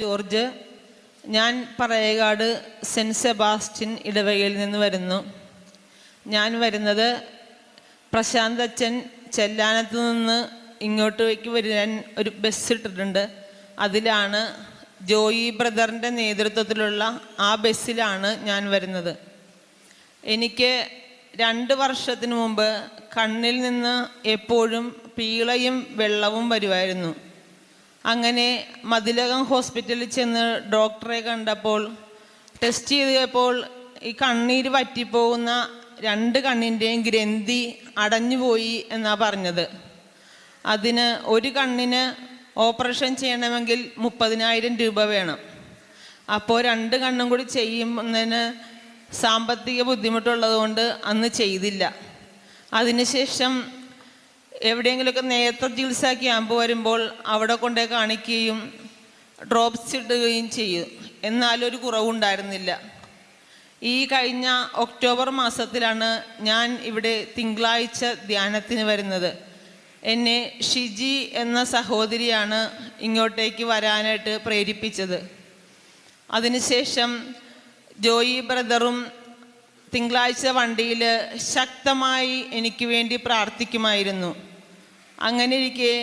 George. ഞാൻ Parayakad cent Sebastian ഇടവകയിൽ നിന്ന് വരുന്നു. ഞാൻ വരുന്നത് പ്രശാന്ത് അച്ഛൻ ചെല്ലാനത്ത് നിന്ന് ഇങ്ങോട്ടേക്ക് വരാൻ ഒരു ബസ് ഇട്ടിട്ടുണ്ട്. അതിലാണ് ജോയി ബ്രദറിൻ്റെ നേതൃത്വത്തിലുള്ള ആ ബസ്സിലാണ് ഞാൻ വരുന്നത്. എനിക്ക് 2 വർഷത്തിന് മുമ്പ് കണ്ണിൽ നിന്ന് എപ്പോഴും പീളയും വെള്ളവും വരുമായിരുന്നു. അങ്ങനെ മതിലകം ഹോസ്പിറ്റലിൽ ചെന്ന് ഡോക്ടറെ കണ്ടപ്പോൾ ടെസ്റ്റ് ചെയ്തപ്പോൾ ഈ കണ്ണീര് വറ്റിപ്പോകുന്ന 2 കണ്ണിൻ്റെയും ഗ്രന്ഥി അടഞ്ഞുപോയി എന്നാണ് പറഞ്ഞത്. അതിന് ഒരു കണ്ണിന് ഓപ്പറേഷൻ ചെയ്യണമെങ്കിൽ 30,000 രൂപ വേണം. അപ്പോൾ 2 കണ്ണും കൂടി ചെയ്യുന്നതിന് സാമ്പത്തിക ബുദ്ധിമുട്ടുള്ളത് കൊണ്ട് അന്ന് ചെയ്തില്ല. അതിനുശേഷം എവിടെയെങ്കിലുമൊക്കെ നേത്ര ചികിത്സാ ക്യാമ്പ് വരുമ്പോൾ അവിടെ കൊണ്ടേ കാണിക്കുകയും ഡ്രോപ്സ് ഇടുകയും ചെയ്യും. എന്നാലൊരു കുറവുണ്ടായിരുന്നില്ല. ഈ കഴിഞ്ഞ ഒക്ടോബർ മാസത്തിലാണ് ഞാൻ ഇവിടെ തിങ്കളാഴ്ച ധ്യാനത്തിന് വരുന്നത്. എന്നെ ഷിജി എന്ന സഹോദരിയാണ് ഇങ്ങോട്ടേക്ക് വരാനായിട്ട് പ്രേരിപ്പിച്ചത്. അതിനുശേഷം ജോയി ബ്രദറും തിങ്കളാഴ്ച വണ്ടിയിൽ ശക്തമായി എനിക്ക് വേണ്ടി പ്രാർത്ഥിക്കുമായിരുന്നു. അങ്ങനെ ഇരിക്കെ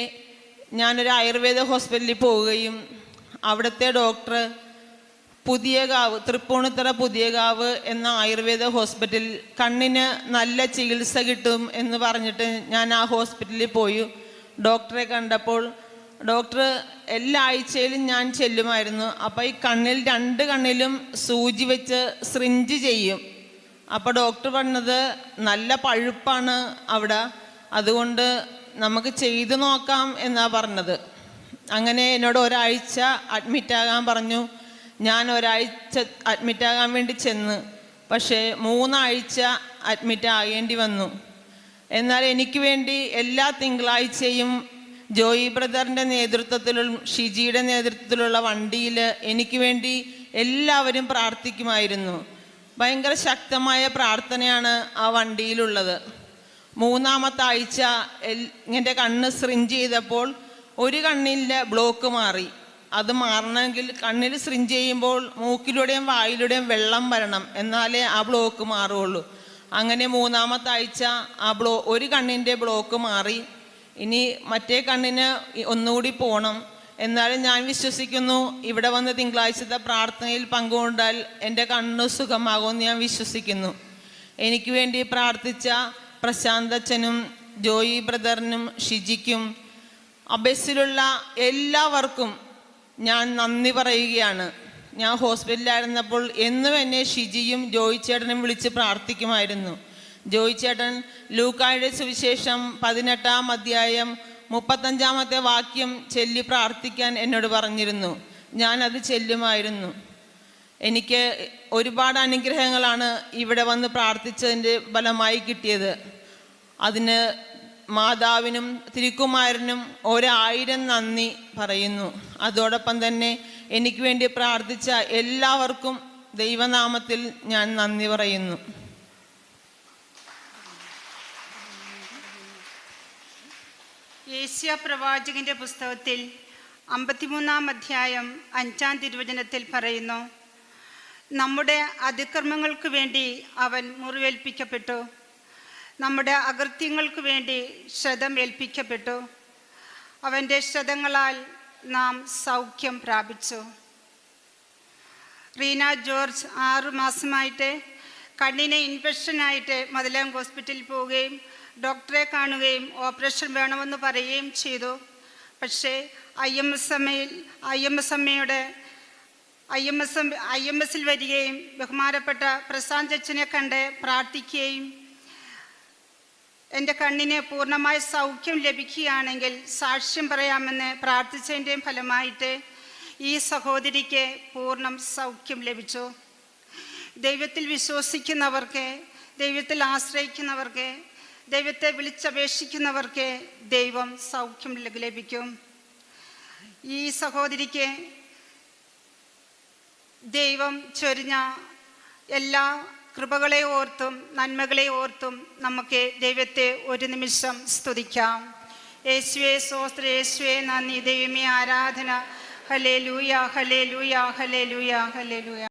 ഞാനൊരു ആയുർവേദ ഹോസ്പിറ്റലിൽ പോവുകയും അവിടുത്തെ ഡോക്ടർ പുതിയകാവ്, തൃപ്പൂണിത്തറ പുതിയകാവ് എന്ന ആയുർവേദ ഹോസ്പിറ്റലിൽ കണ്ണിന് നല്ല ചികിത്സ കിട്ടും എന്ന് പറഞ്ഞിട്ട് ഞാൻ ആ ഹോസ്പിറ്റലിൽ പോയി ഡോക്ടറെ കണ്ടപ്പോൾ ഡോക്ടർ എല്ലാ ആഴ്ചയിലും ഞാൻ ചെല്ലുമായിരുന്നു. അപ്പോൾ ഈ കണ്ണിൽ 2 കണ്ണിലും സൂചി വെച്ച് സിറിഞ്ച് ചെയ്യും. അപ്പോൾ ഡോക്ടർ പറഞ്ഞത് നല്ല പഴുപ്പാണ് അവിടെ, അതുകൊണ്ട് നമുക്ക് ചെയ്തു നോക്കാം എന്നാണ് പറഞ്ഞത്. അങ്ങനെ എന്നോട് ഒരാഴ്ച അഡ്മിറ്റാകാൻ പറഞ്ഞു. ഞാൻ ഒരാഴ്ച അഡ്മിറ്റാകാൻ വേണ്ടി ചെന്ന്, പക്ഷേ 3 ആഴ്ച അഡ്മിറ്റ് ആകേണ്ടി വന്നു. എന്നാൽ എനിക്ക് വേണ്ടി എല്ലാ തിങ്കളാഴ്ചയും ജോയി ബ്രദറിൻ്റെ നേതൃത്വത്തിലുള്ള ഷിജിയുടെ നേതൃത്വത്തിലുള്ള വണ്ടിയിൽ എനിക്ക് വേണ്ടി എല്ലാവരും പ്രാർത്ഥിക്കുമായിരുന്നു. ഭയങ്കര ശക്തമായ പ്രാർത്ഥനയാണ് ആ വണ്ടിയിലുള്ളത്. 3-ാമത്തെ ആഴ്ച എൻ്റെ കണ്ണ് സിറിഞ്ച് ചെയ്തപ്പോൾ ഒരു കണ്ണിലെ ബ്ലോക്ക് മാറി. അത് മാറണമെങ്കിൽ കണ്ണിൽ സിറിഞ്ച് ചെയ്യുമ്പോൾ മൂക്കിലൂടെയും വായിലൂടെയും വെള്ളം വരണം, എന്നാലേ ആ ബ്ലോക്ക് മാറുകയുള്ളൂ. അങ്ങനെ 3-ാമത്തെ ആഴ്ച ഒരു കണ്ണിൻ്റെ ബ്ലോക്ക് മാറി. ഇനി മറ്റേ കണ്ണിന് ഒന്നുകൂടി പോകണം. എന്നാലും ഞാൻ വിശ്വസിക്കുന്നു ഇവിടെ വന്ന് തിങ്കളാഴ്ചത്തെ പ്രാർത്ഥനയിൽ പങ്കുകൊണ്ടാൽ എൻ്റെ കണ്ണ് സുഖമാകുമെന്ന് ഞാൻ വിശ്വസിക്കുന്നു. എനിക്ക് വേണ്ടി പ്രാർത്ഥിച്ച പ്രശാന്ത് അച്ഛനും ജോയി ബ്രദറിനും ഷിജിക്കും ബസ്സിലുള്ള എല്ലാവർക്കും ഞാൻ നന്ദി പറയുകയാണ്. ഞാൻ ഹോസ്പിറ്റലിലായിരുന്നപ്പോൾ എന്നും എന്നെ ഷിജിയും ജോയി ചേട്ടനും വിളിച്ച് പ്രാർത്ഥിക്കുമായിരുന്നു. ജോയി ചേട്ടൻ ലൂക്കായുടെ സുവിശേഷം 18-ാം അധ്യായം 35-ാമത്തെ വാക്യം ചൊല്ലി പ്രാർത്ഥിക്കാൻ എന്നോട് പറഞ്ഞിരുന്നു. ഞാനത് ചെല്ലുമായിരുന്നു. എനിക്ക് ഒരുപാട് അനുഗ്രഹങ്ങളാണ് ഇവിടെ വന്ന് പ്രാർത്ഥിച്ചതിൻ്റെ ഫലമായി കിട്ടിയത്. അതിന് മാതാവിനും തിരുക്കുമാരനും 1000 നന്ദി പറയുന്നു. അതോടൊപ്പം തന്നെ എനിക്ക് വേണ്ടി പ്രാർത്ഥിച്ച എല്ലാവർക്കും ദൈവനാമത്തിൽ ഞാൻ നന്ദി പറയുന്നു. യേശയ്യാ പ്രവാചകന്റെ പുസ്തകത്തിൽ 53-ാം അധ്യായം 5-ാം തിരുവചനത്തിൽ പറയുന്നു, നമ്മുടെ അതിക്രമങ്ങൾക്ക് വേണ്ടി അവൻ മുറിവേൽപ്പിക്കപ്പെട്ടു, നമ്മുടെ അകൃത്യങ്ങൾക്ക് വേണ്ടി ക്ഷതം ഏൽപ്പിക്കപ്പെട്ടു, അവൻ്റെ ക്ഷതങ്ങളാൽ നാം സൗഖ്യം പ്രാപിച്ചു. റീന ജോർജ് 6 മാസമായിട്ട് കണ്ണിന് ഇൻഫെക്ഷനായിട്ട് മതിലകം ഹോസ്പിറ്റലിൽ പോവുകയും ഡോക്ടറെ കാണുകയും ഓപ്പറേഷൻ വേണമെന്ന് പറയുകയും ചെയ്തു. പക്ഷേ IMSൽ വരികയും ബഹുമാനപ്പെട്ട പ്രശാന്ത് അച്ഛനെ കണ്ട് പ്രാർത്ഥിക്കുകയും എൻ്റെ കണ്ണിന് പൂർണ്ണമായ സൗഖ്യം ലഭിക്കുകയാണെങ്കിൽ സാക്ഷ്യം പറയാമെന്ന് പ്രാർത്ഥിച്ചതിൻ്റെയും ഫലമായിട്ട് ഈ സഹോദരിക്ക് പൂർണ്ണം സൗഖ്യം ലഭിച്ചു. ദൈവത്തിൽ വിശ്വസിക്കുന്നവർക്ക്, ദൈവത്തിൽ ആശ്രയിക്കുന്നവർക്ക്, ദൈവത്തെ വിളിച്ചപേക്ഷിക്കുന്നവർക്ക് ദൈവം സൗഖ്യം ലഭിക്കും. ഈ സഹോദരിക്ക് ദൈവം ചൊരിഞ്ഞ എല്ലാ കൃപകളെ ഓർത്തും നന്മകളെ ഓർത്തും നമുക്ക് ദൈവത്തെ ഒരു നിമിഷം സ്തുതിക്കാം. യേശുവേ സ്തോത്രം, യേശുവേ നന്ദി, ദൈവമേ ആരാധന. Hallelujah hallelujah hallelujah hallelujah.